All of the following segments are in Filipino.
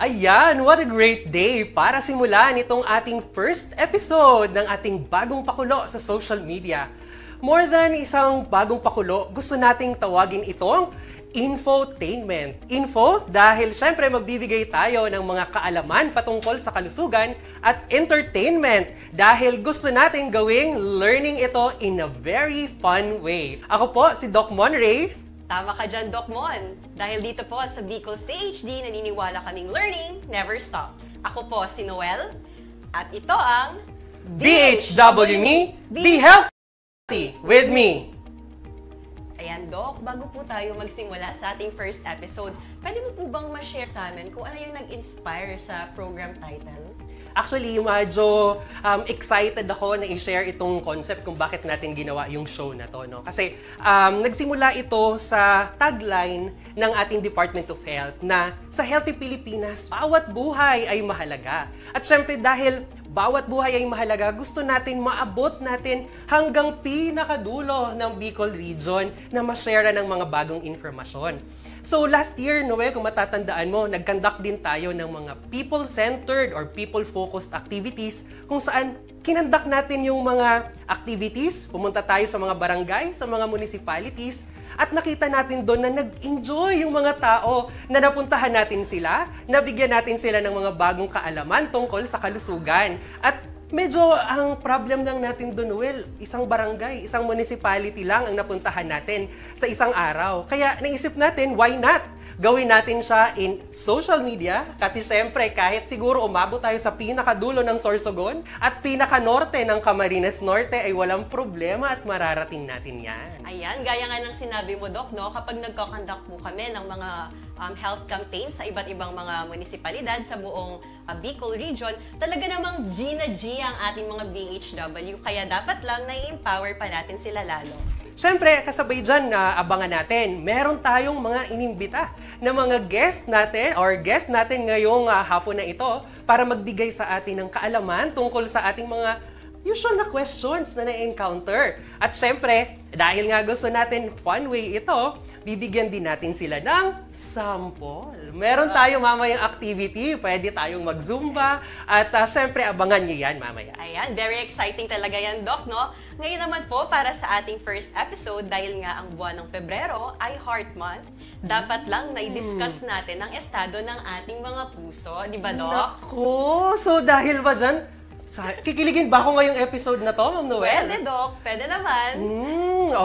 Ayan, what a great day para simulan itong ating first episode ng ating bagong pakulo sa social media. More than isang bagong pakulo, gusto nating tawagin itong infotainment. Info dahil syempre magbibigay tayo ng mga kaalaman patungkol sa kalusugan at entertainment dahil gusto natin gawing learning ito in a very fun way. Ako po si Doc Monray. Tama ka dyan, Doc Mon. Dahil dito po sa Bicol CHD, naniniwala kaming learning never stops. Ako po si Noel, at ito ang BHW Me, Be Healthy with me. Ayan, Doc, bago po tayo magsimula sa ating first episode, pwede mo po bang ma-share sa amin kung ano yung nag-inspire sa program title? Actually, medyo excited ako na i-share itong concept kung bakit natin ginawa yung show na to. No? Kasi nagsimula ito sa tagline ng ating Department of Health na sa Healthy Pilipinas, bawat buhay ay mahalaga. At syempre dahil bawat buhay ay mahalaga, gusto natin maabot natin hanggang pinakadulo ng Bicol Region na ma-share ng mga bagong informasyon. So last year, Noel, kung matatandaan mo, nag-conduct din tayo ng mga people-centered or people-focused activities kung saan kinandak natin yung mga activities, pumunta tayo sa mga barangay, sa mga municipalities, at nakita natin doon na nag-enjoy yung mga tao na napuntahan natin sila, nabigyan natin sila ng mga bagong kaalaman tungkol sa kalusugan. At medyo ang problem lang natin doon, Noel, isang barangay, isang municipality lang ang napuntahan natin sa isang araw. Kaya naisip natin, why not? Gawin natin siya in social media kasi syempre kahit siguro umabot tayo sa pinakadulo ng Sorsogon at pinaka-norte ng Camarines Norte ay walang problema at mararating natin yan. Ayan, gaya nga ng sinabi mo, Doc, no? Kapag nagko-conduct po kami ng mga health campaigns sa iba't ibang mga munisipalidad sa buong Bicol Region, talaga namang G na G ang ating mga BHW, kaya dapat lang na-empower pa natin sila lalo. Siyempre, kasabay dyan na abangan natin, meron tayong mga inimbita na mga guest natin ngayong hapon na ito para magbigay sa atin ng kaalaman tungkol sa ating mga usual na questions na na-encounter. At syempre, dahil nga gusto natin fun way ito, bibigyan din natin sila ng sample. Meron tayo mamayang activity, pwede tayong mag-zumba, at syempre abangan niyo yan mamaya. Ayan, very exciting talaga yan, Doc, no? Ngayon naman po, para sa ating first episode, dahil nga ang buwan ng Pebrero ay Heart Month, dapat lang na-discuss natin ang estado ng ating mga puso, di ba, Doc? Naku! So dahil ba dyan, kikiligin ba ako ngayong episode na to, Ma'am Noel? Pwede, Doc. Pwede naman.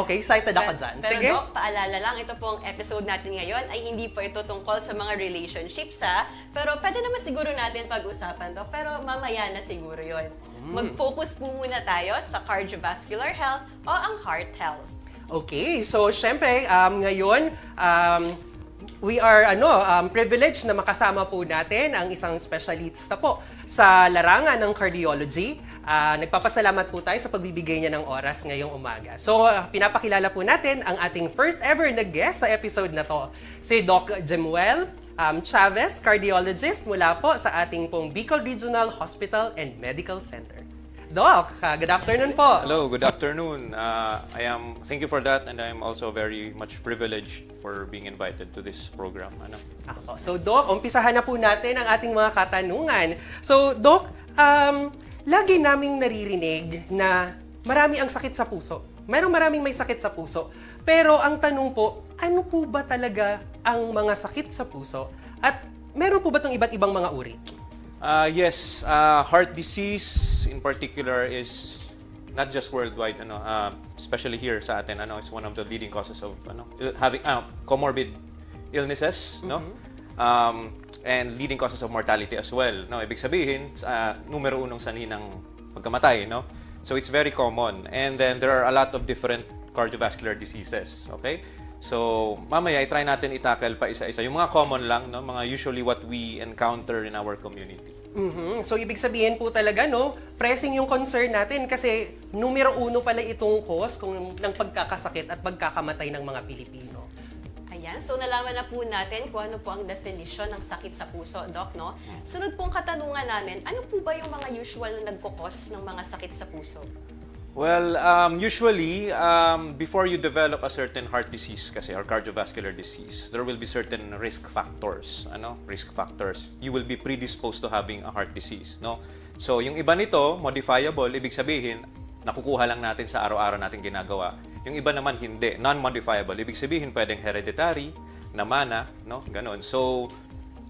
Okay, excited ako dyan. Pero Sige. Doc, paalala lang, ito pong episode natin ngayon ay hindi po ito tungkol sa mga relationships, ha? Pero pwede naman siguro natin pag-usapan, Doc. Pero mamaya na siguro yon. Mag-focus po muna tayo sa cardiovascular health o ang heart health. Okay, so syempre, ngayon, we are privileged na makasama po natin ang isang specialista po sa larangan ng cardiology. Nagpapasalamat po tayo sa pagbibigay niya ng oras ngayong umaga. So, pinapakilala po natin ang ating first ever na guest sa episode na to. Si Doc Jemuel Chavez, cardiologist mula po sa ating pong Bicol Regional Hospital and Medical Center. Doc, good afternoon po. Hello, good afternoon. Thank you for that, and I am also very much privileged for being invited to this program. So Doc, umpisahan na po natin ang ating mga katanungan. So Doc, lagi naming naririnig na marami ang sakit sa puso. Maraming may sakit sa puso. Pero ang tanong po, ano po ba talaga ang mga sakit sa puso? At meron po ba itong iba't ibang mga uri? Yes, heart disease in particular is not just worldwide, especially here sa atin, it's one of the leading causes of having comorbid illnesses, and leading causes of mortality as well. No, ibig sabihin, numero unong sanhi ng pagkamatay, no? So it's very common. And then there are a lot of different cardiovascular diseases, okay? So, mamaya, i-try natin i-tackle pa isa-isa. Yung mga common lang, no? Mga usually what we encounter in our community. So, ibig sabihin po talaga, no? Pressing yung concern natin kasi numero uno pala itong cause ng pagkakasakit at pagkakamatay ng mga Pilipino. Ayan, so nalaman na po natin kung ano po ang definition ng sakit sa puso, Doc, no? Sunod pong katanungan namin, ano po ba yung mga usual na nagkukos ng mga sakit sa puso? Well, usually, before you develop a certain heart disease kasi or cardiovascular disease, there will be certain risk factors. Risk factors. You will be predisposed to having a heart disease, no? So, yung iba nito, modifiable, ibig sabihin, nakukuha lang natin sa araw-araw natin ginagawa. Yung iba naman hindi, non-modifiable. Ibig sabihin, pwedeng hereditary, namana, no? Ganon. So,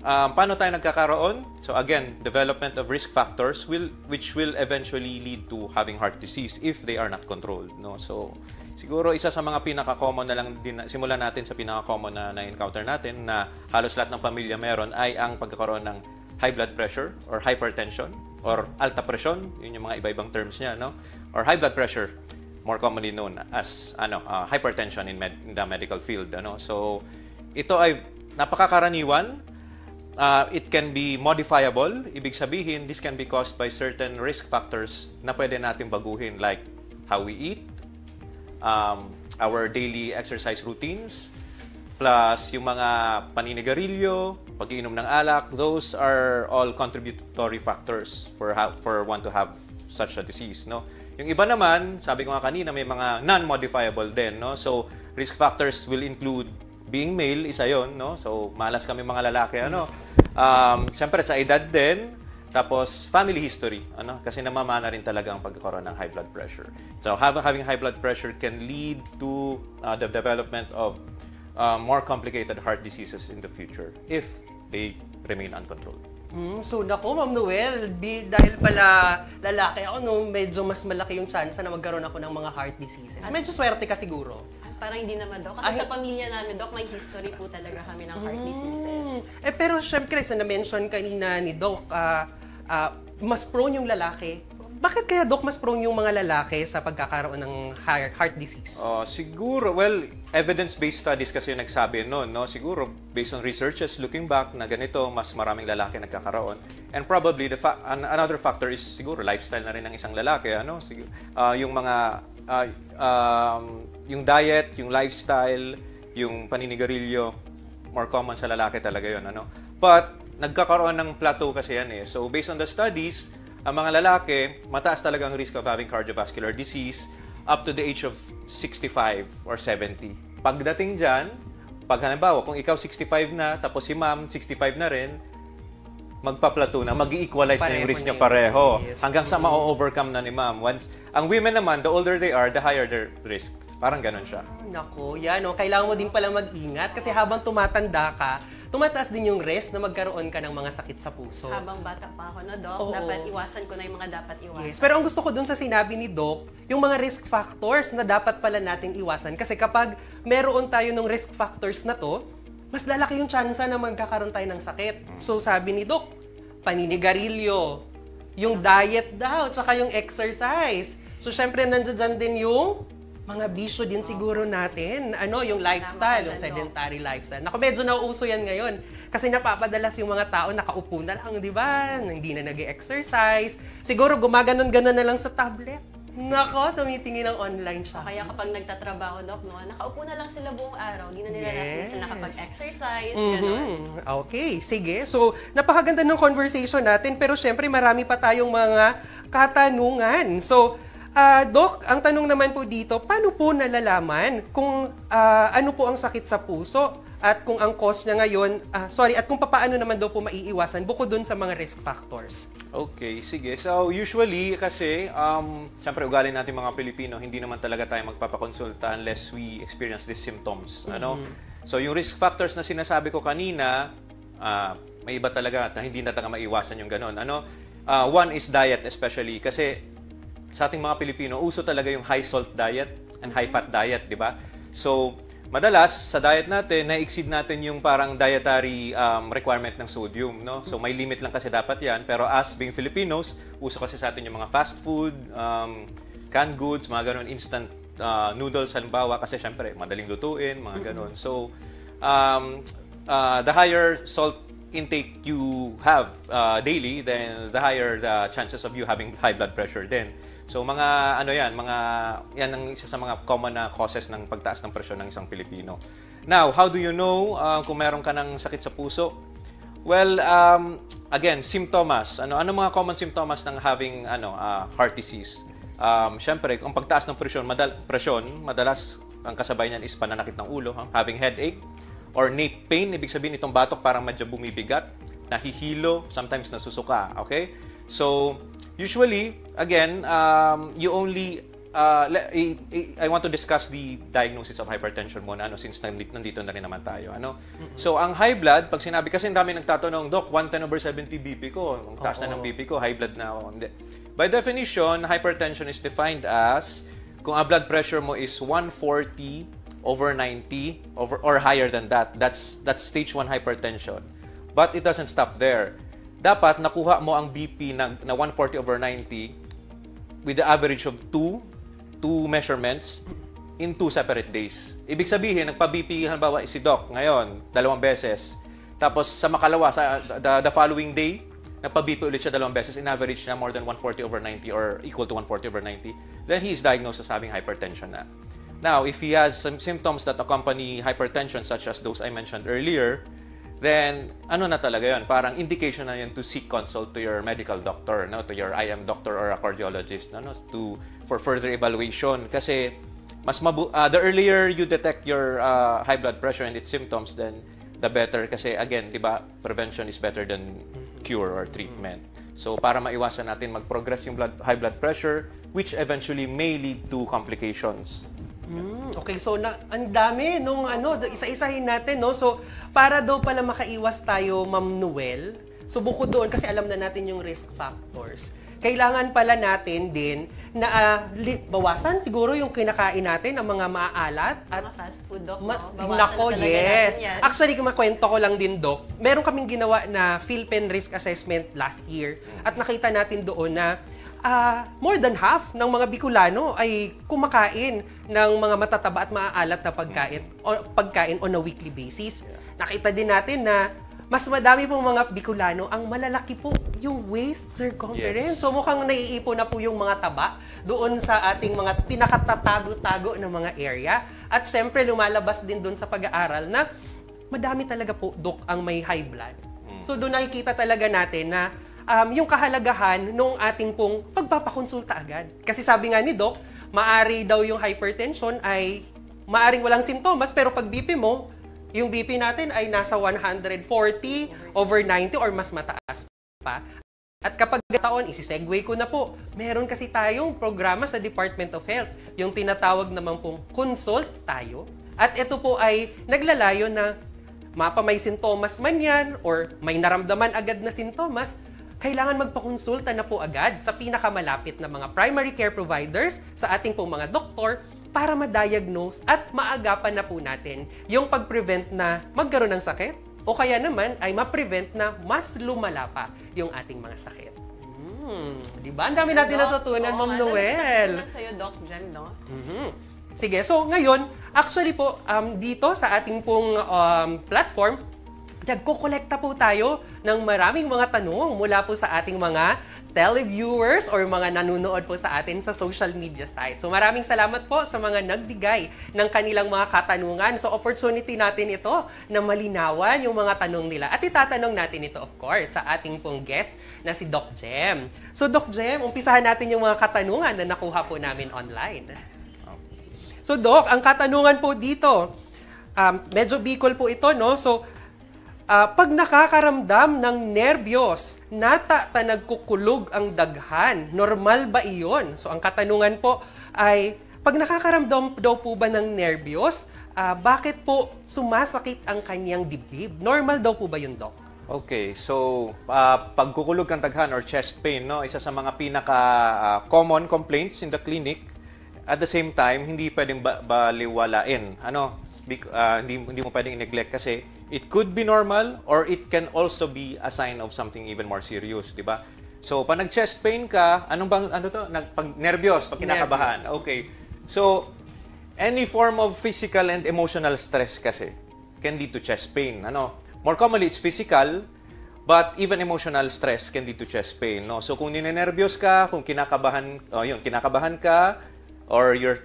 paano tayo nagkakaroon? So again, development of risk factors which will eventually lead to having heart disease if they are not controlled, no? So siguro isa sa mga pinaka-common na lang din, simulan natin sa pinaka-common na na-encounter natin na halos lahat ng pamilya meron ay ang pagkakaroon ng high blood pressure or hypertension or alta presyon, yun yung mga iba-ibang terms niya, no? Or high blood pressure, more commonly known as hypertension in the medical field, So ito ay napakakaraniwan. It can be modifiable. Ibig sabihin, this can be caused by certain risk factors na pwede natin baguhin like how we eat, our daily exercise routines, plus yung mga paninigarilyo, pag-iinom ng alak, those are all contributory factors for one to have such a disease, no? Yung iba naman, sabi ko nga kanina, may mga non-modifiable din, no? So, risk factors will include being male, isa yon, no? So, malas kami mga lalaki, Siyempre sa edad din, tapos family history, kasi namamana rin talaga ang pagkakaroon ng high blood pressure. So having high blood pressure can lead to the development of more complicated heart diseases in the future if they remain uncontrolled. So nako, Ma'am Noel, dahil pala lalaki ako, no, medyo mas malaki yung chance na magkaroon ako ng mga heart diseases. Medyo swerte ka siguro. Parang hindi naman, Doc. Kasi sa pamilya namin, Doc, may history po talaga kami ng heart diseases. Pero syempre, sa na-mention kanina ni Doc, mas prone yung lalaki. Bakit kaya, Doc, mas prone yung mga lalaki sa pagkakaroon ng heart disease? Siguro, well, evidence-based studies kasi yung nagsabi noon, no? Siguro, based on researches, looking back, na ganito, mas maraming lalaki nagkakaroon. And probably, another factor is siguro lifestyle na rin ng isang lalaki, yung mga yung diet, yung lifestyle, yung paninigarilyo, more common sa lalaki talaga yun, But, nagkakaroon ng plateau kasi yan eh. So, based on the studies, ang mga lalaki, mataas talaga ang risk of having cardiovascular disease up to the age of 65 or 70. Pagdating dyan, pag halimbawa, kung ikaw 65 na, tapos si ma'am 65 na rin, magpa-plateau na, mag-equalize na yung risk niya pareho. Yes. Hanggang sa ma-overcome na ni ma'am. Ang women naman, the older they are, the higher their risk. Parang ganun siya. Nako, yan kailangan mo din palang mag-ingat kasi habang tumatanda ka, tumataas din yung risk na magkaroon ka ng mga sakit sa puso. Habang bata pa ako, Doc, dapat iwasan ko na yung mga dapat iwasan. Yes, pero ang gusto ko dun sa sinabi ni Doc, yung mga risk factors na dapat pala nating iwasan. Kasi kapag meron tayo ng risk factors na to, mas lalaki yung tsansa na magkakaroon tayo ng sakit. So sabi ni Doc, paninigarilyo, yung diet daw, tsaka yung exercise. So syempre nandiyan din yung mga bisyo din siguro natin. Yung lifestyle, yung sedentary lifestyle. Naku, medyo nauuso yan ngayon. Kasi napapadalas yung mga tao nakaupo na lang, di ba? Hindi na nag-exercise. Siguro gumaganon-ganon na lang sa tablet. Nako, tumitingin ng online siya. Kaya kapag nagtatrabaho, Doc, nakaupo na lang sila buong araw. Hindi na nila nakapag-exercise. Okay, sige. So, napakaganda ng conversation natin. Pero syempre, marami pa tayong mga katanungan. So, Doc, ang tanong naman po dito, paano po nalalaman kung ano po ang sakit sa puso at kung ang cause niya ngayon, at kung paano naman daw po maiiwasan bukod dun sa mga risk factors? Okay, sige. So, usually kasi, siyempre ugali natin mga Pilipino, hindi naman talaga tayo magpapakonsulta unless we experience these symptoms. So, yung risk factors na sinasabi ko kanina, may iba talaga na hindi na talaga maiwasan yung ganun. One is diet especially kasi sa ating mga Pilipino, uso talaga yung high salt diet and high fat diet, di ba? So, madalas sa diet natin, na-exceed natin yung parang dietary requirement ng sodium, no? So, may limit lang kasi dapat yan. Pero as being Filipinos, uso kasi sa atin yung mga fast food, canned goods, mga ganun, instant noodles, halimbawa, kasi syempre, madaling lutuin, mga ganun. So, the higher salt intake you have daily, then the higher the chances of you having high blood pressure din. So yan ang isa sa mga common na causes ng pagtaas ng presyon ng isang Pilipino. Now, how do you know kung meron ka ng sakit sa puso? Well, again, symptoms. Ano mga common symptoms ng having heart disease? Syempre, ang pagtaas ng presyon, madalas ang kasabay niyan is pananakit ng ulo, having headache, or nape pain, ibig sabihin itong batok parang medyo bumibigat, nahihilo, sometimes nasusuka, okay? So, usually, again, you only, I want to discuss the diagnosis of hypertension muna, since nandito na rin naman tayo, So, ang high blood, pag sinabi, kasi ang dami nagtatanong, Doc, 110/70 BP ko, ang taas na ng BP ko, high blood na ako. Hindi. By definition, hypertension is defined as kung ang blood pressure mo is 140/90 or higher than that, that's stage 1 hypertension. But it doesn't stop there. Dapat nakuha mo ang BP na 140/90 with the average of two measurements in 2 separate days. Ibig sabihin, nagpa-BP halimbawa si Doc ngayon, 2 beses. Tapos sa makalawa, the following day, nagpa-BP ulit siya 2 beses, in average na more than 140/90 or equal to 140/90, then he is diagnosed as having hypertension na. Now, if he has some symptoms that accompany hypertension such as those I mentioned earlier, then ano na talaga yun? Parang indication na yun to seek consult to your medical doctor, to your IM doctor or a cardiologist, for further evaluation. Kasi the earlier you detect your high blood pressure and its symptoms, then the better. Kasi again, di ba, prevention is better than cure or treatment. So para maiwasan natin mag-progress yung high blood pressure, which eventually may lead to complications. Okay, so ang dami nung isa-isahin natin, no? So para daw pala makaiwas tayo, Ma'am Noel, so bukod doon, kasi alam na natin yung risk factors, kailangan pala natin din na bawasan siguro yung kinakain natin, ang mga maaalat at Mga fast food, Doc, nako, na talaga yes. natin yan. Actually, makwento ko lang din, Doc. Meron kaming ginawa na PhilPen Risk Assessment last year at nakita natin doon na more than half ng mga Bicolano ay kumakain ng mga matataba at maaalat na pagkain on a weekly basis. Nakita din natin na mas madami pong mga Bicolano ang malalaki po yung waist circumference. Yes. So mukhang naiipon na po yung mga taba doon sa ating mga pinakatatago-tago na mga area. At syempre lumalabas din doon sa pag-aaral na madami talaga po, Doc, ang may high blood. So doon nakikita talaga natin na yung kahalagahan nung ating pong pagpapakonsulta agad. Kasi sabi nga ni Doc, maari daw yung hypertension ay maaring walang simptomas, pero pag BP mo, yung BP natin ay nasa 140/90 or mas mataas pa. At kapag taon, isi-segue ko na po, meron kasi tayong programa sa Department of Health, yung tinatawag naman pong Consult Tayo. At ito po ay naglalayo na may sintomas man yan or may naramdaman agad na sintomas, kailangan magpakonsulta na po agad sa pinakamalapit na mga primary care providers, sa ating pong mga doktor, para ma-diagnose at maagapan na po natin yung pag-prevent na magkaroon ng sakit o kaya naman ay ma-prevent na mas lumala pa yung ating mga sakit. Di ba? Ang dami natin natutunan, Ma'am Noel. Sa'yo, Doc Jem, no? Sige, so ngayon, actually po, dito sa ating pong platform, nagko-kolekta po tayo ng maraming mga tanong mula po sa ating mga televiewers or mga nanonood po sa atin sa social media site. So maraming salamat po sa mga nagbigay ng kanilang mga katanungan. So opportunity natin ito na malinawan yung mga tanong nila. At itatanong natin ito, of course, sa ating pong guest na si Doc Jem. So Doc Jem, umpisahan natin yung mga katanungan na nakuha po namin online. So Doc, ang katanungan po dito, medyo Bicol po ito, no? So pag nakakaramdam ng nerbiyos, nata nagkukulog ang daghan, normal ba iyon? So ang katanungan po ay, pag nakakaramdam daw po ba ng nerbiyos, bakit po sumasakit ang kanyang dibdib? Normal daw po ba yun, Doc? Okay, so pagkukulog ng daghan or chest pain, isa sa mga pinaka-common complaints in the clinic. At the same time, hindi pwedeng baliwalain. Hindi mo pwedeng i-neglect kasi it could be normal or it can also be a sign of something even more serious, di ba? So, pag nag-chest pain ka, pag nervyos, pag kinakabahan. Okay. So, any form of physical and emotional stress kasi can lead to chest pain. More commonly, it's physical, but even emotional stress can lead to chest pain. So, kung ninenervyos ka, kung kinakabahan ka, or you're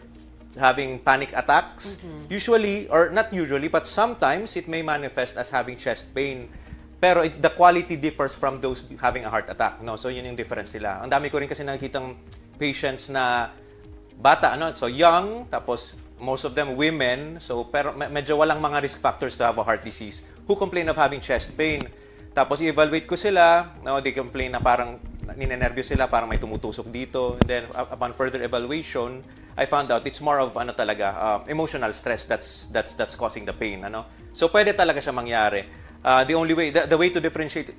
having panic attacks, usually, or not usually, but sometimes it may manifest as having chest pain. Pero the quality differs from those having a heart attack. So yun yung difference nila. Ang dami ko rin kasi nakikitang patients na bata, ano, so young, tapos most of them women, so pero medyo walang mga risk factors to have a heart disease, who complain of having chest pain. Tapos i-evaluate ko sila, no, they complain na parang ninenervyos sila, parang may tumutusok dito. And then upon further evaluation, I found out it's more of ano talaga, emotional stress that's causing the pain, ano. So pwede talaga siya mangyari. The only way, the way to differentiate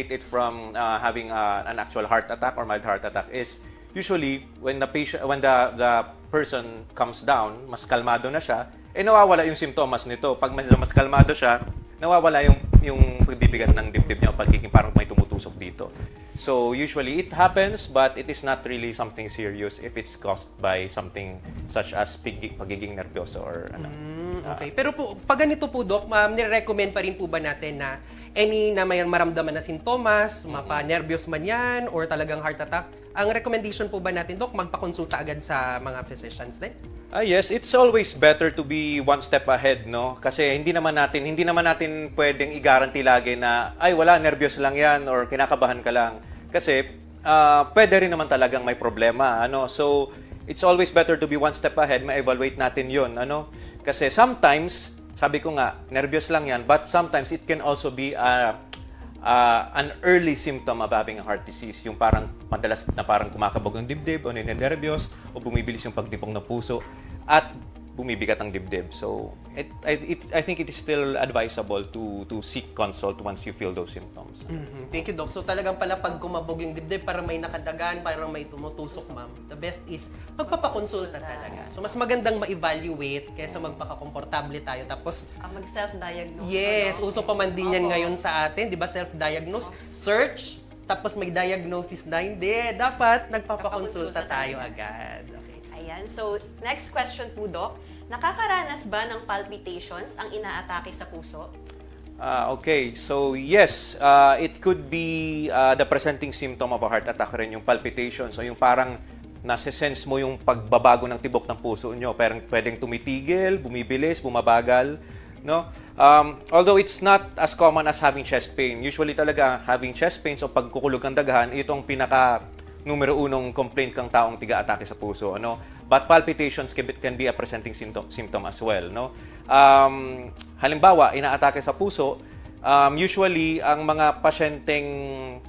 it from having an actual heart attack or mild heart attack is usually when the person comes down, mas kalmado na siya, nawawala yung simptomas nito. Pag mas kalmado siya, nawawala yung pagbibigat ng dibdib niya o pagiging parang may tumutusok dito. So usually it happens, but it is not really something serious if it's caused by something such as pagiging nervyoso or ano. Okay. Pero po, pag ganito po, Doc, nire-recommend pa rin po ba natin na any na may maramdaman na sintomas, mapa-nervyos man yan, or talagang heart attack, ang recommendation po ba natin, Doc, magpakonsulta agad sa mga physicians din? Yes, it's always better to be one step ahead, no? Kasi hindi naman natin pwedeng i-guarantee lagi na ay wala, nervyos lang 'yan or kinakabahan ka lang. Kasi pwede rin naman talagang may problema, ano? So, it's always better to be one step ahead, ma-evaluate natin 'yon, ano? Kasi sometimes, sabi ko nga, nervyos lang 'yan, but sometimes it can also be an early symptom of having a heart disease. Yung parang madalas na parang kumakabog ng dibdib o ninenervyos o bumibilis yung pagtipong ng puso at bumibigat ang dibdib. So, I think it is still advisable to seek consult once you feel those symptoms. Thank you, Doc. So talagang pala pag kumabog yung dibdib, parang may nakadagan, parang may tumutusok, ma'am. The best is magpapakonsulta talaga. So mas magandang ma-evaluate kaysa magpakakomportable tayo. Tapos, Mag-self-diagnose. yes, ano? uso pa man din yan ngayon sa atin, di ba? Self-diagnose, search, tapos may diagnosis na. Hindi, dapat nagpapakonsulta tayo agad. Okay. Ayan. So, next question po, Doc. Nakakaranas ba ng palpitations ang inaatake sa puso? Okay, so yes, it could be the presenting symptom of a heart attack rin, yung palpitation. So yung parang nase-sense mo yung pagbabago ng tibok ng puso nyo. Parang pwedeng tumitigil, bumibilis, bumabagal. No? Although it's not as common as having chest pain. Usually talaga having chest pain, so pagkukulog ng dagahan, itong pinaka numero unong complaint kang taong tiga-atake sa puso. Ano? But palpitations can be a presenting symptom as well. No? Halimbawa, inaatake sa puso, usually, ang mga pasyenteng,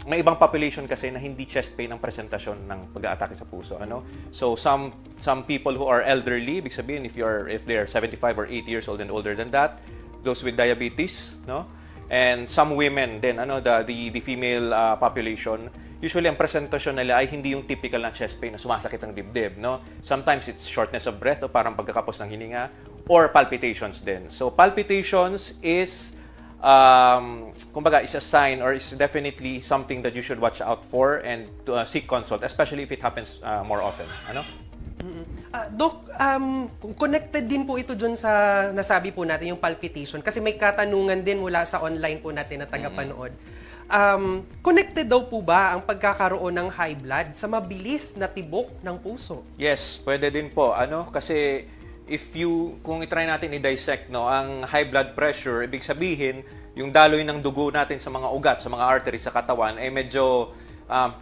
may ibang population kasi na hindi chest pain ang presentasyon ng pag-aatake sa puso. Ano? So, some people who are elderly, ibig sabihin, if they're 75 or 80 years old and older than that, those with diabetes, no? And some women din, the female population, usually ang presentasyon nila ay hindi yung typical na chest pain na sumasakit ang dibdib, no? Sometimes it's shortness of breath o parang pagkakapos ng hininga or palpitations din. So palpitations is kumbaga is a sign or is definitely something that you should watch out for and to seek consult, especially if it happens more often, ano? Doc, connected din po ito dun sa nasabi po natin, yung palpitation. Kasi may katanungan din mula sa online po natin na tagapanood. Connected daw po ba ang pagkakaroon ng high blood sa mabilis na tibok ng puso? Yes, pwede din po. Kasi kung i-try natin i-dissect, no, ang high blood pressure, ibig sabihin, yung daloy ng dugo natin sa mga ugat, sa mga arteries sa katawan, ay medyo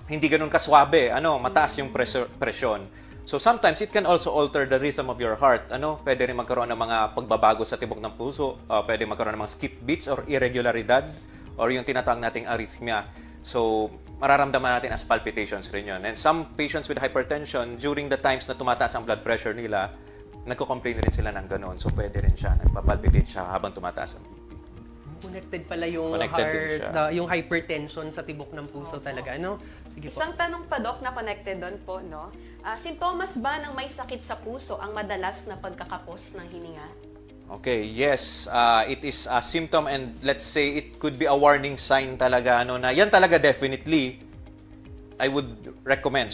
hindi ganun kaswabe. Mataas yung presyon. So sometimes it can also alter the rhythm of your heart. Pwede rin magkaroon ng mga pagbabago sa tibok ng puso, pwede magkaroon ng mga skip beats or irregularidad, or yung tinatawag nating arrhythmia. So mararamdaman natin as palpitations rin yun. And some patients with hypertension, during the times na tumataas ang blood pressure nila, nagko-complain rin sila ng gano'n. So pwede rin siya, nagpapalpitate siya habang tumataas ang BP. Connected pala yung Connected din heart, siya. yung hypertension sa tibok ng puso talaga, ano? Sige po. Isang tanong pa, Doc, na connected doon po, no? Sintomas ba ng may sakit sa puso ang madalas na pagkakapos ng hininga? Okay, yes. It is a symptom and let's say it could be a warning sign talaga, na yan talaga definitely, I would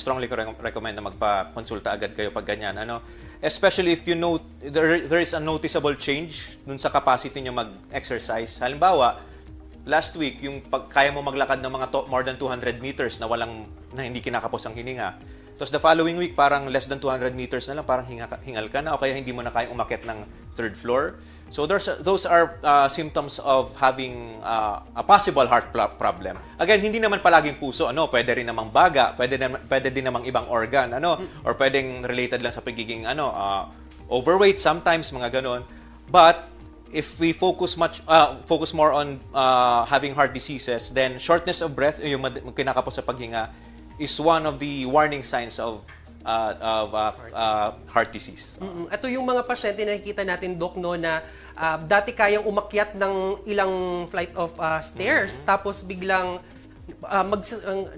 strongly recommend na magpa-konsulta agad kayo pag ganyan. Especially if you know there is a noticeable change dun sa capacity niyo mag-exercise. Halimbawa, last week, yung kaya mo maglakad ng mga more than 200 meters na hindi kinakapos ang hininga. Tapos the following week, parang less than 200 meters na lang, parang hingal ka na, o kaya hindi mo na kayang umakyat ng third floor. So those are symptoms of having a possible heart problem. Again, hindi naman palaging puso, pwede rin namang baga, pwede din namang ibang organ, or pwedeng related lang sa pagiging overweight sometimes, mga ganon. But if we focus more on having heart diseases, then shortness of breath, yung kinakapos sa paghinga, is one of the warning signs of heart disease. Ito yung mga pasyente na nakikita natin, Doc, na dati kayang umakyat ng ilang flight of stairs, tapos biglang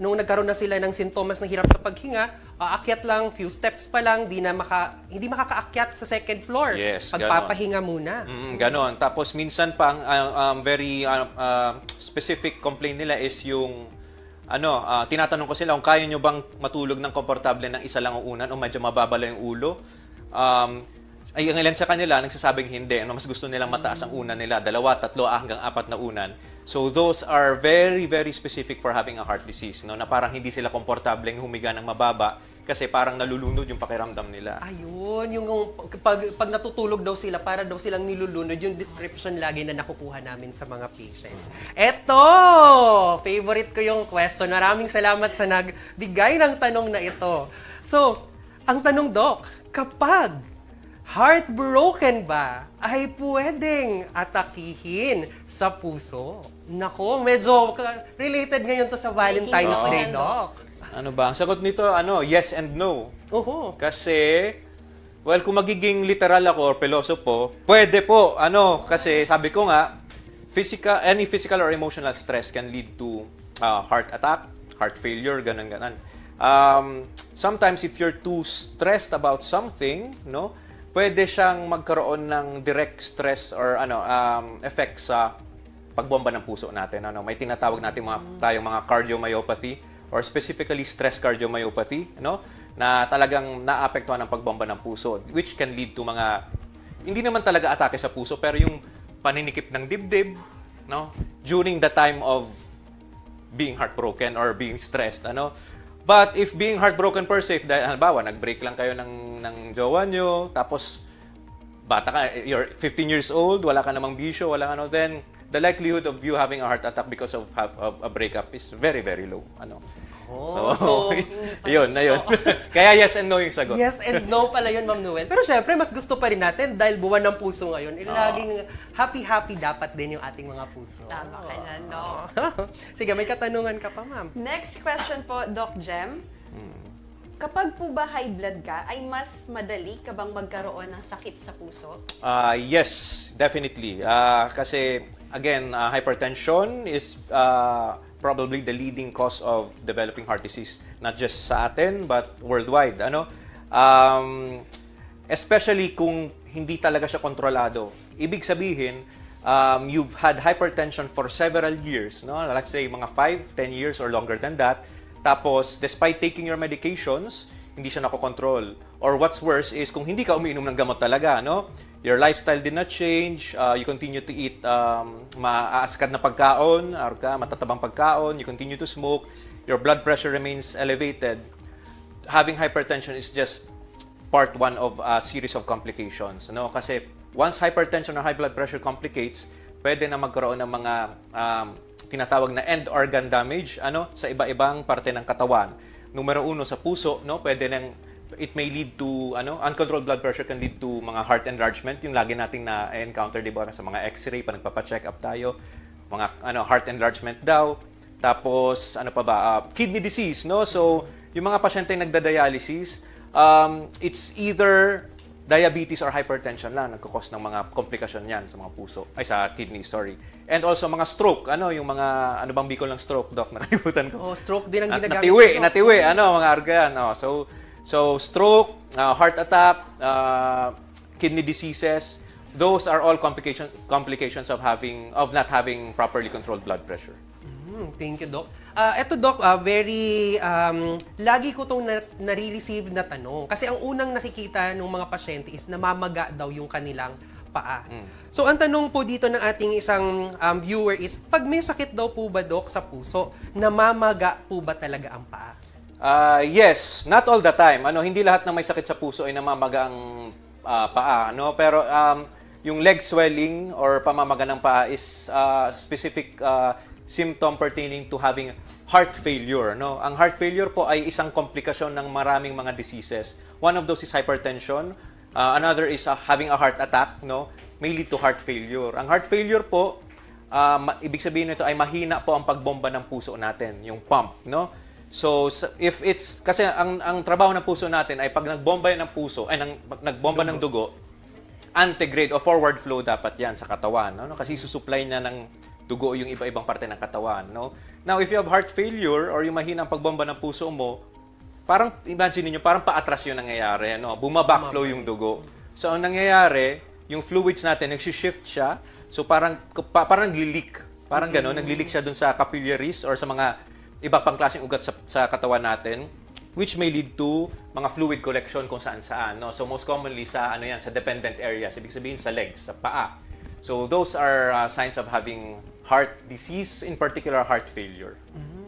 nung nagkaroon na sila ng sintomas ng hirap sa paghinga, aakyat lang, few steps pa lang, hindi makakaakyat sa second floor. Yes, pagpapahinga muna. Ganon. Tapos minsan pang very specific complaint nila is yung tinatanong ko sila kung kaya nyo bang matulog ng komportable ng isa lang ang unan o medyo mababala yung ulo. Ang ilan sa kanila nagsasabing hindi. Mas gusto nilang mataas ang unan nila. 2, 3, hanggang 4 na unan. So those are very, very specific for having a heart disease. Na parang hindi sila komportableng humiga ng mababa kasi parang nalulunod yung pakiramdam nila. Ayun, yung pag natutulog daw sila, para daw silang nilulunod, yung description lagi na nakukuha namin sa mga patients. Eto! Favorite ko yung question. Maraming salamat sa nagbigay ng tanong na ito. So, ang tanong, Doc, kapag heartbroken ba ay pwedeng atakihin sa puso? Nako, medyo related ngayon to sa Valentine's Day, Doc. Ano ba? Ang sagot nito, yes and no. Kasi, well, kung magiging literal ako or pilosopo, pwede po. Kasi sabi ko nga, any physical or emotional stress can lead to heart attack, heart failure, ganun. Sometimes if you're too stressed about something, pwede siyang magkaroon ng direct stress or effect sa pagbomba ng puso natin. May tinatawag natin tayong mga cardiomyopathy or specifically stress cardiomyopathy, na talagang naapektuhan ng pagbomba ng puso, which can lead to hindi naman talaga atake sa puso, pero yung paninikip ng dibdib, during the time of being heartbroken or being stressed, But if being heartbroken per se, dahil halimbawa, nag-break lang kayo ng jowa nyo, tapos bata ka, you're 15 years old, wala ka namang bisyo, then the likelihood of you having a heart attack because of a breakup is very, very low. So yun. Kaya yes and no yung sagot. Yes and no pala yun, Ma'am Noel. Pero syempre, mas gusto pa rin natin dahil buwan ng puso ngayon, laging happy-happy dapat din yung ating mga puso. Tama ka na, no? Sige, may katanungan ka pa, Ma'am. Next question po, Doc Jem. Kapag po ba high blood ka, ay mas madali ka bang magkaroon ng sakit sa puso? Yes, definitely. Kasi, again, hypertension is probably the leading cause of developing heart disease, not just sa atin, but worldwide. Especially kung hindi talaga siya kontrolado. Ibig sabihin, you've had hypertension for several years, let's say mga 5, 10 years or longer than that. Tapos, despite taking your medications, hindi siya nakokontrol. Or what's worse is kung hindi ka umiinom ng gamot talaga, your lifestyle did not change, you continue to eat maaaskad na pagkaon, matatabang pagkaon, you continue to smoke, your blood pressure remains elevated. Having hypertension is just part 1 of a series of complications. Kasi once hypertension or high blood pressure complicates, pwede na magkaroon ng mga tinatawag na end organ damage sa iba-ibang parte ng katawan. Numero 1 sa puso, pwede nang it may lead to uncontrolled blood pressure can lead to mga heart enlargement, yung lagi nating na-encounter sa mga x-ray pa nagpapa-check up tayo, mga heart enlargement daw. Tapos kidney disease, So yung mga pasyente nagda-dialysis, it's either diabetes or hypertension lang nagkukos ng mga komplikasyon yan sa mga puso, sa kidney, sorry. And also mga stroke, yung mga, bang bicol ng stroke, Doc, nakalimutan ko. Stroke din ang ginagamit. Natiwi, mga argan, So stroke, heart attack, kidney diseases, those are all complications of not having properly controlled blood pressure. Thank you, Doc. Eto, Doc, very lagi ko itong nare-receive na tanong. Kasi ang unang nakikita ng mga pasyente is namamaga daw yung kanilang paa. So, ang tanong po dito ng ating isang viewer is, pag may sakit daw po ba, Doc, sa puso, namamaga po ba talaga ang paa? Yes, not all the time. Hindi lahat ng may sakit sa puso ay namamaga ang paa, Pero yung leg swelling or pamamaga ng paa is specific symptom pertaining to having heart failure, Ang heart failure po ay isang komplikasyon ng maraming mga diseases. One of those is hypertension. Another is having a heart attack, May lead to heart failure. Ang heart failure po, ibig sabihin nito ay mahina po ang pagbomba ng puso natin, yung pump, So, if it's, kasi ang trabaho ng puso natin ay pag nagbomba ng puso, nagbomba ng dugo, antegrade o forward flow dapat yan sa katawan, Kasi susupply niya ng dugo yung iba-ibang parte ng katawan, Now, if you have heart failure or yung mahina ang pagbomba ng puso mo, parang, imagine niyo parang paatras yung nangyayari, Bumabackflow yung dugo. So, ang nangyayari, yung fluids natin, nag-shift siya, so parang nagli-leak. Parang gano'n, nagli-leak siya dun sa capillaries or sa mga iba pang klaseng ugat sa katawan natin, which may lead to mga fluid collection kung saan-saan. So most commonly sa sa dependent areas, ibig sabihin sa legs, sa paa. So those are signs of having heart disease, in particular heart failure.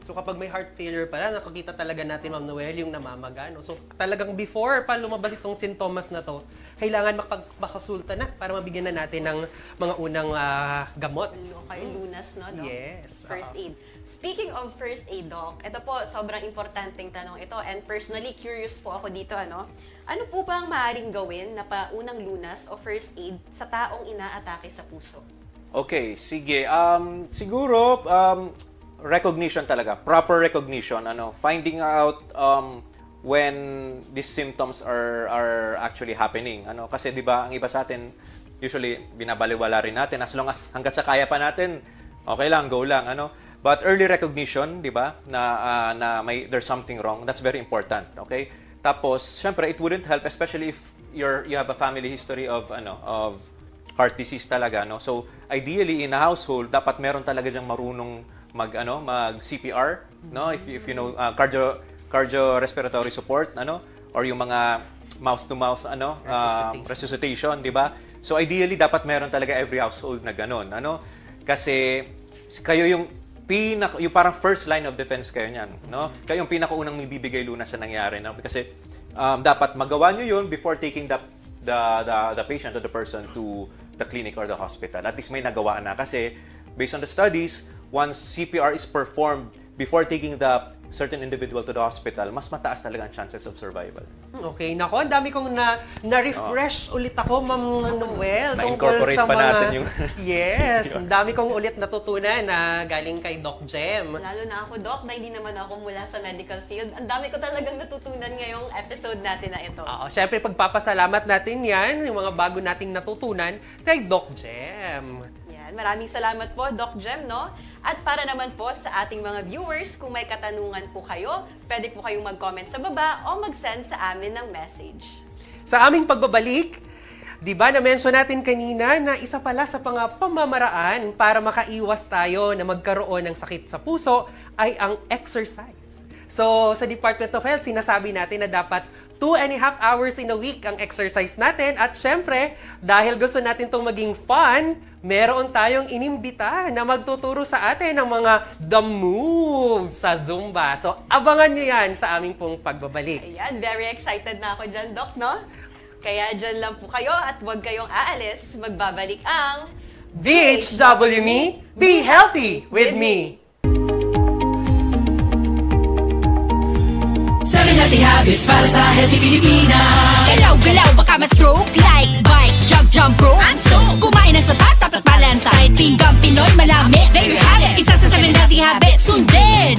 So kapag may heart failure pala, nakikita talaga natin, Ma'am Noel, yung namamaga. So talagang before pa lumabas itong sintomas na to, kailangan makasulta na para mabigyan na natin ng mga unang gamot. Okay, lunas, Doc? Yes. First aid. Speaking of first aid, Doc, ito po, sobrang importanteng tanong ito. And personally, curious po ako dito, Ano po ba ang maaaring gawin na paunang lunas o first aid sa taong inaatake sa puso? Okay, sige. Siguro, recognition talaga. Proper recognition. Finding out when these symptoms are actually happening. Kasi di ba ang iba sa atin, usually, binabaliwala rin natin. As long as hanggat sa kaya pa natin, okay lang, go lang. But early recognition, di ba, na there's something wrong, that's very important, okay? Tapos, syempre, it wouldn't help, especially if you have a family history of heart disease talaga, So, ideally, in a household, dapat meron talaga diyang marunong mag CPR, If you know cardiorespiratory support, or yung mga mouth-to-mouth, resuscitation, di ba? So, ideally, dapat meron talaga every household na ganun, Kasi, kayo yung parang first line of defense kayo niyan, Kayo yung pinakaunang may bibigay lunas sa nangyari, Kasi dapat magawa nyo yun before taking the patient or the person to the clinic or the hospital. At least may nagawa na. Kasi based on the studies, once CPR is performed before taking the certain individual to the hospital, mas mataas talaga ang chances of survival. Okay, nako, ang dami kong na-refresh ulit ako, Ma'am Noel. Na-incorporate pa natin yung... Yes, ang dami kong ulit natutunan na galing kay Doc Jem. Lalo na ako, Doc, na hindi naman ako mula sa medical field. Ang dami ko talagang natutunan ngayong episode natin na ito. Siyempre, pagpapasalamat natin yan, yung mga bago nating natutunan kay Doc Jem. Yan, maraming salamat po, Doc Jem, At para naman po sa ating mga viewers, kung may katanungan po kayo, pwede po kayong mag-comment sa baba o mag-send sa amin ng message. Sa aming pagbabalik, di ba na-mention natin kanina na isa pala sa mga pamamaraan para makaiwas tayo na magkaroon ng sakit sa puso ay ang exercise. So, sa Department of Health, sinasabi natin na dapat 2.5 hours in a week ang exercise natin. At syempre, dahil gusto natin itong maging fun, meron tayong inimbita na magtuturo sa atin ng mga the moves sa Zumba. So, abangan nyo yan sa aming pong pagbabalik. Ayan, very excited na ako dyan, Doc, Kaya dyan lang po kayo at huwag kayong aalis. Magbabalik ang BHW Me, Be Healthy with Me! 7 healthy habits para sa healthy Pilipinas. Galaw-galaw baka ma-stroke. Like, bike, jog, jump, rope. I'm so kumain ng sapat, dapat balance. Kahit pinggang Pinoy, manami. There you have it. Isa sa 7 healthy habits. Sundin!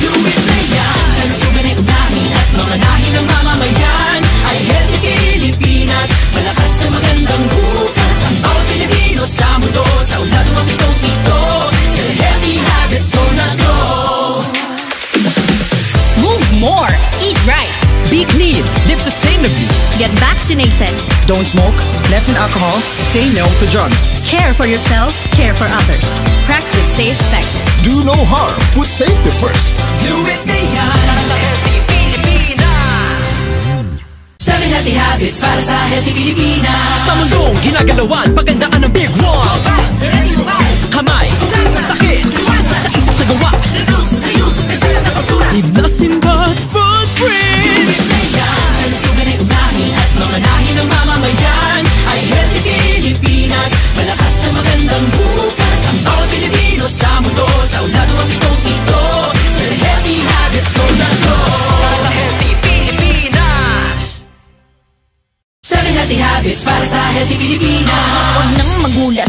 Do it na yan. Kalusugan ay unahin at mamanahin ng mamamayan. Ay healthy Pilipinas. Malakas sa magandang bukas. Ang bawat Pilipino sa mundo. Sa ulado ang pitong-pito. Sa healthy habits go na go. Move more. Eat right. Be clean. Live sustainably. Get vaccinated. Don't smoke. Lessen alcohol. Say no to drugs. Care for yourself. Care for others. Practice safe sex. Do no harm. Put safety first. Do it na yan. Sa healthy Pilipinas. 7 healthy habits para sa healthy Pilipinas. Sa mundong ginagalawan, pagandaan ng big one. Kamay, sakit, sa isip sa gawa. Leave nothing but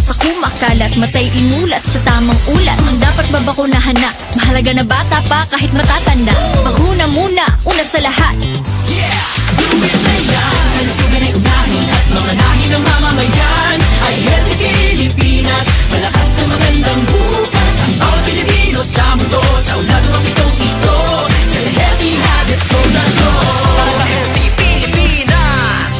sa kumakalat, matay imulat sa tamang ulat. Ang dapat babakunahan na, mahalaga na bata pa kahit matatanda. Bakuna muna, una sa lahat. Kalusugan ay unahin at mga nahin ng mamamayan ay Healthy Pilipinas, malakas sa magandang bukas. Ang bawat Pilipino sa mundo, sa uladong ang pitong ito, sa Healthy Habits Go na Go. Para sa Healthy Pilipinas,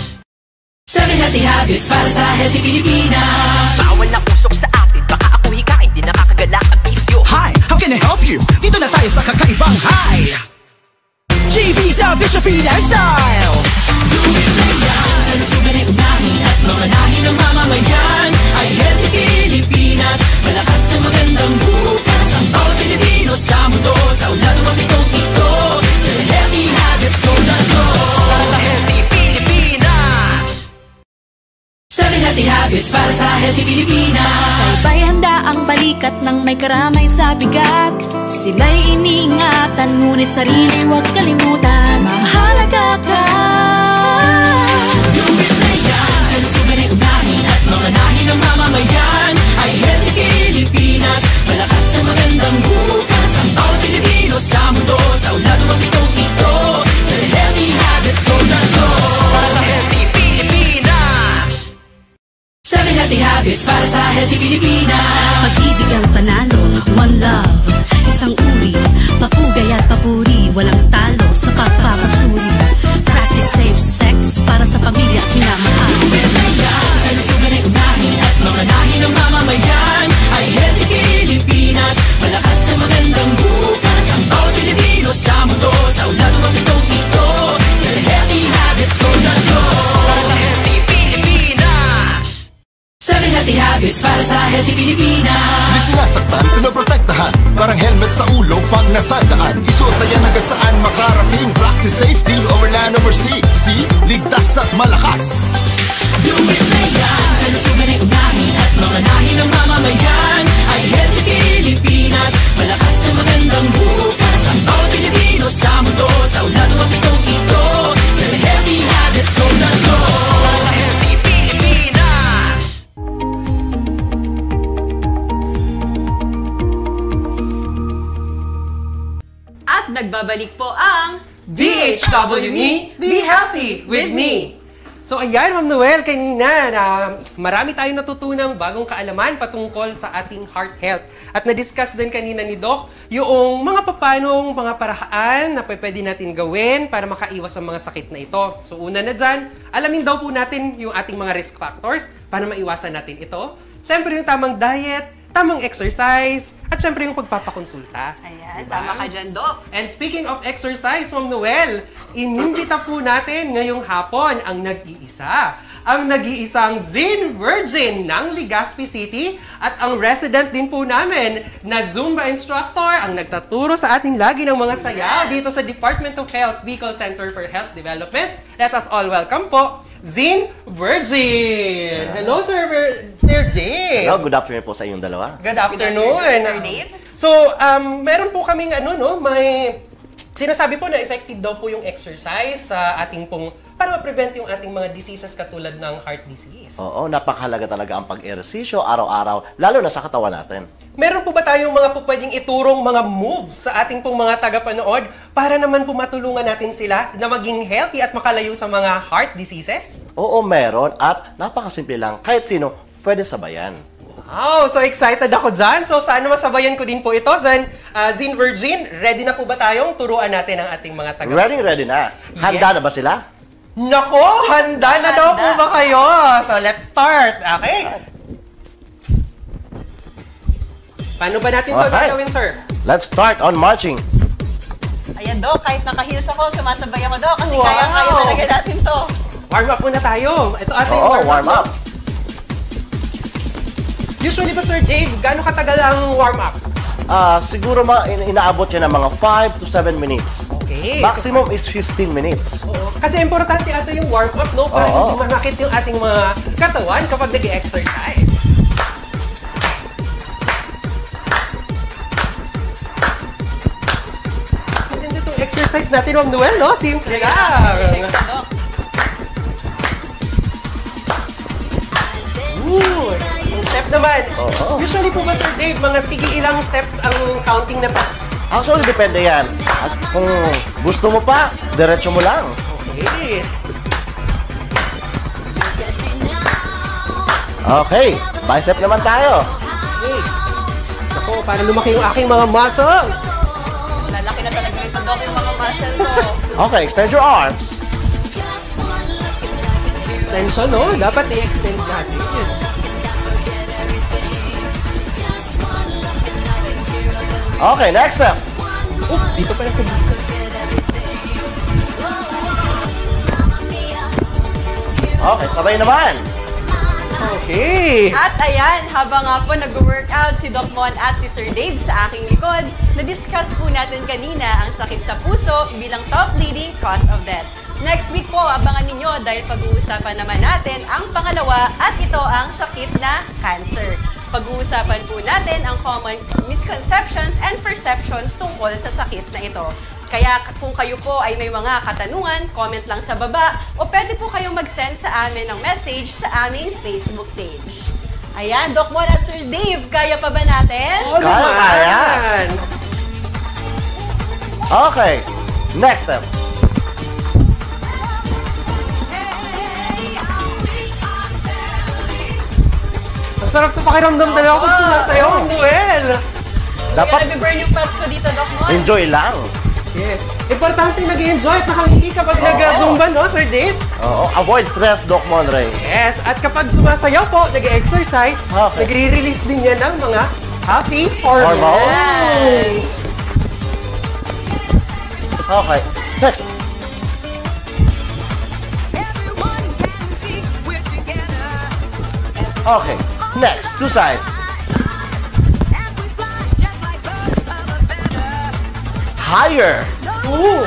7 Healthy Habits para sa Healthy Pilipinas. Bawal na usok sa atin, baka ako hikain, di nakakagala ang bisyo. Hi, how can I help you? Dito na tayo sa kakaibang high. JV sa Bishop Free Lifestyle. Kalusugan ay unahin at mga nahin ng mamamayan ay Healthy Pilipinas, malakas sa magandang bukas. Ang bawat Pilipino sa mundo, sa uladong ang pitong ito, sa Healthy Habits Go na Go. Para sa Healthy Pilipinas, 7 Healthy Habits para sa Healthy Pilipinas. Sabay handa ang balikat ng may karamay sa bigat. Sila'y iniingatan, ngunit sarili huwag kalimutan. Mahalaga ka. Kalusugan ay unahin at mga nahin ng mamamayan ay Healthy Pilipinas, malakas sa magandang bukas. Ang bawat Pilipino sa mundo, sa uladong ang pitong ito, sa Healthy Habits Go na Go. Para sa Healthy Pilipinas, 7 Healthy Habits para sa Healthy Pilipinas. Pag-ibig ang panalo, one love, isang uri, papugay at papuri, walang talo sa pagpapasuri. Practice safe sex para sa pamilya at minamahal. Kalusugan ay unahin at mga nahin ng mamamayan ay Healthy Pilipinas, malakas sa magandang bukas. Ang bawat Pilipino sa mundo, sa uladong ang pitong ito, sa Healthy Habits Go na Go. Para sa Healthy Pilipinas, 7 Healthy Habits para sa Healthy Pilipinas. Di sinasaktan, pinoprotektahan. Parang helmet sa ulo pag nasadaan. Isuot na yan hanggang saan makarating. Practice safety over land over sea. See? Ligtas at malakas. Do it na yan. Kalusugan ay unahin at mga nahin ng mamamayan ay Healthy Pilipinas, malakas sa magandang bukas. Ang bawat Pilipino sa mundo, sa uladong ang pitong ito, sa Healthy Habits Go na Go. Para sa Healthy Pilipinas, At nagbabalik po ang BHWMe, be healthy with me! So ayan, Ma'am Noel, kanina na marami tayong natutunang bagong kaalaman patungkol sa ating heart health. At na-discuss din kanina ni Doc yung mga papanong mga paraan na pwede natin gawin para makaiwas sa mga sakit na ito. So una na dyan, alamin daw po natin yung ating mga risk factors para maiwasan natin ito. Siyempre yung tamang diet, tamang exercise, at syempre yung pagpapakonsulta. Ayan, Diba? tama ka dyan, Doc. And speaking of exercise, Ma'am Noel, inimbita po natin ngayong hapon ang nag-iisang Zin Virgin ng Legazpi City at ang resident din po namin na Zumba instructor ang nagtaturo sa atin lagi ng mga sayaw dito sa Department of Health Bicol Center for Health Development. Let us all welcome po Zin Virgin! Hello, Sir Dave! Hello, good afternoon po sa inyong dalawa. Good afternoon. Sir Dave. So, meron po kaming may sinasabi po na effective daw po yung exercise sa ating pong para ma-prevent yung ating mga diseases katulad ng heart disease. Oo, napakahalaga talaga ang pag-ehersisyo araw-araw, lalo na sa katawan natin. Meron po ba tayong mga po pwedeng iturong mga moves sa ating pong mga tagapanood para naman po matulungan natin sila na maging healthy at makalayo sa mga heart diseases? Oo, meron at napakasimple lang. Kahit sino, pwede sabayan. Wow, so excited ako dyan. So sana masabayan ko din po ito. Zin Virgin, ready na po ba tayong turuan natin ang ating mga tagapanood? Ready na. Handa na ba sila? Nako, handa na daw po ba kayo? So let's start. Okay. Paano ba natin ito Okay. gagawin, sir? Let's start on marching. Ayan, Doc, kahit naka-heels ako, sumasabay ako, Doc, kasi Wow. kaya talaga natin to. Warm up muna tayo. Ito ating Oo, warm up. Usually ba, Sir Dave, gaano katagal ang warm up? Siguro inaabot yan ng mga 5 to 7 minutes. Okay. Maximum is 15 minutes. Oo. Kasi importante ata yung warm up, no? Para Oo. hindi manakit yung ating mga katawan kapag nag-exercise. Maganda itong exercise natin, Ma'am Noel, no? Simple lang. Next na, Doc. Ooh. Yung step At naman, Oo. usually po ba, Sir Dave, mga ilang steps ang counting na to? Actually, depende yan. Kung gusto mo pa, diretso mo lang. Okay. Okay, bicep naman tayo. Okay. Ako, para lumaki yung aking mga muscles. Lalaki na talaga ito, Doc, yung mga muscle ko. Okay, extend your arms. Tension, no? Dapat i-extend natin. Okay, next step. Oops, dito pala sa dito. Okay, sabay naman. Okay. At ayan, habang nga po nag-workout si Doc Mon at si Sir Dave sa aking likod, na-discuss po natin kanina ang sakit sa puso bilang top leading cause of death. Next week po, abangan ninyo dahil pag-uusapan naman natin ang pangalawa at ito ang sakit na cancer. Pag-uusapan po natin ang common misconceptions and perceptions tungkol sa sakit na ito. Kaya kung kayo po ay may mga katanungan, comment lang sa baba o pwede po kayong mag-send sa amin ng message sa aming Facebook page. Ayan, Doc Mon at Sir Dave, kaya pa ba natin? Oo Kaya, naman. kaya. Okay, next step. Ang sarap sa pakiramdam talaga pag sumasayaw ang buwel. Dapat Kaya burn yung fats ko dito, Doc Mon. enjoy lang. Yes. Importante nag-enjoy at nakangiti kapag nag-zumba, no, Sir Dave? Oo, avoid stress, Doc Monray. Yes. At kapag sumasayaw po, nag-exercise, Okay. nagre-release din yan ng mga happy hormones. Okay, next. Okay, next, two sides. Higher. Ooh.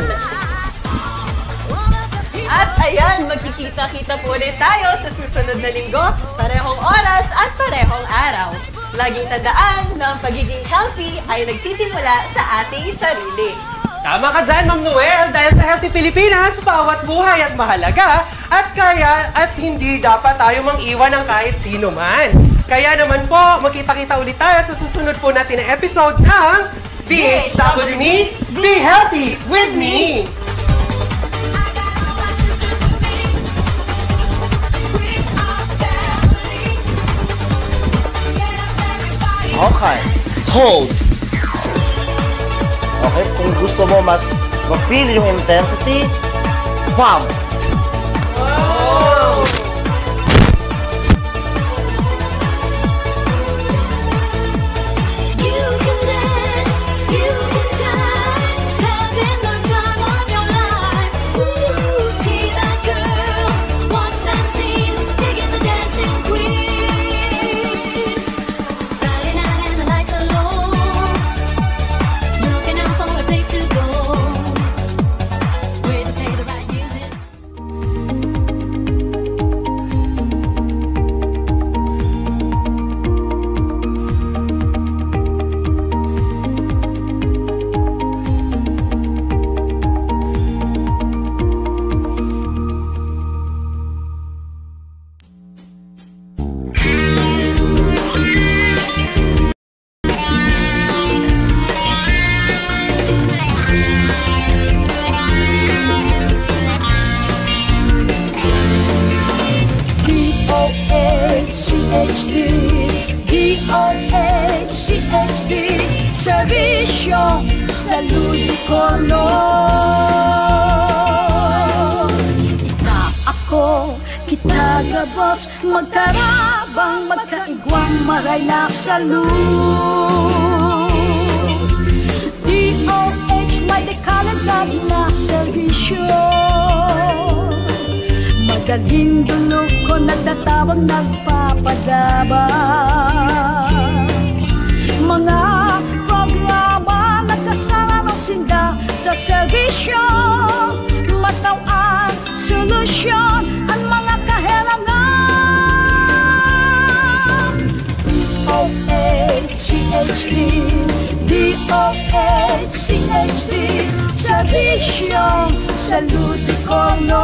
At ayan, magkikita-kita po ulit tayo sa susunod na linggo, parehong oras at parehong araw. Laging tandaan na ang pagiging healthy ay nagsisimula sa ating sarili. Tama ka dyan, Ma'am Noel, dahil sa Healthy Pilipinas, bawat buhay at mahalaga at kaya at hindi dapat tayo mang-iwan ng kahit sino man. Kaya naman po, magkita-kita ulit tayo sa susunod po natin na episode ng BHWMe, Be Healthy with Me! Okay, hold. Okay, kung gusto mo mas ma-feel yung intensity, pump. You can dance, you can jive, having the time of your life. Ooh, see that girl, watch that scene, digging the dancing queen. Friday night and the lights are low, looking out for a place to go, where to play the right music. D-O-H-C-H-D Servisyo Salud Color Kita ako, kita gabos Magkarabang, magkaigwang maray na salud D-O-H may dekalagdag na servisyo Magaling dulog ko nagtatawag nagpapadabang Mga programa nagkasama ng sinda sa serbisyo Matawang solusyon ang mga kahilangan D-O-H-C-H-D D-O-H-C-H-D Servisyo Salud Color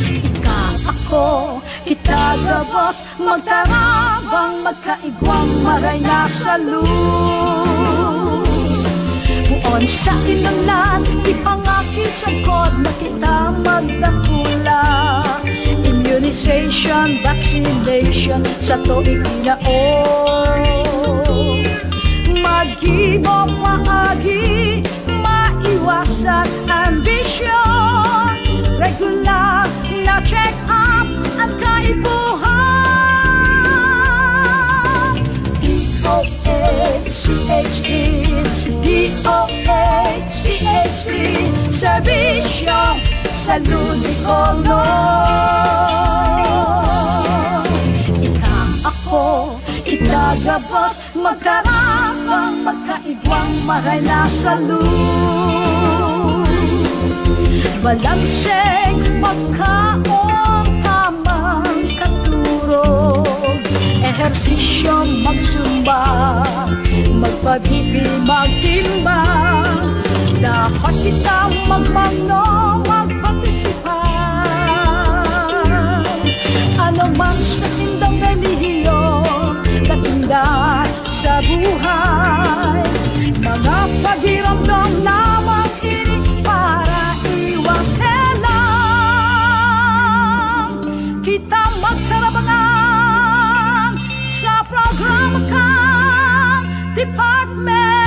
Ika ako, kita Itagabos, magtarabang, magkaigwang, maray na salud. Buon sa kinanglan, ipangaki sa kod na kita magdakula. Immunization, vaccination, sa tuig tinaon. Mag-ibo maagi, maiwasan ambisyon. Regular na check-up ang kaibuhan. DOHCHD, DOHCHD, servisyo sa Ludicolo. Ako, itagabos, magkarabang, magkaibang, maray na salud. Balanseng, magkaon, tamang katurog. Ehersisyo, magsumba, magpagipil, magtimbang. Dapat kita magmano, magpartisipan. Ano man sa tindang relihiyon, natinda sa buhay. Mga pagiramdam lamang ini para iwasan. Kita magkarabangan sa programa ka, Department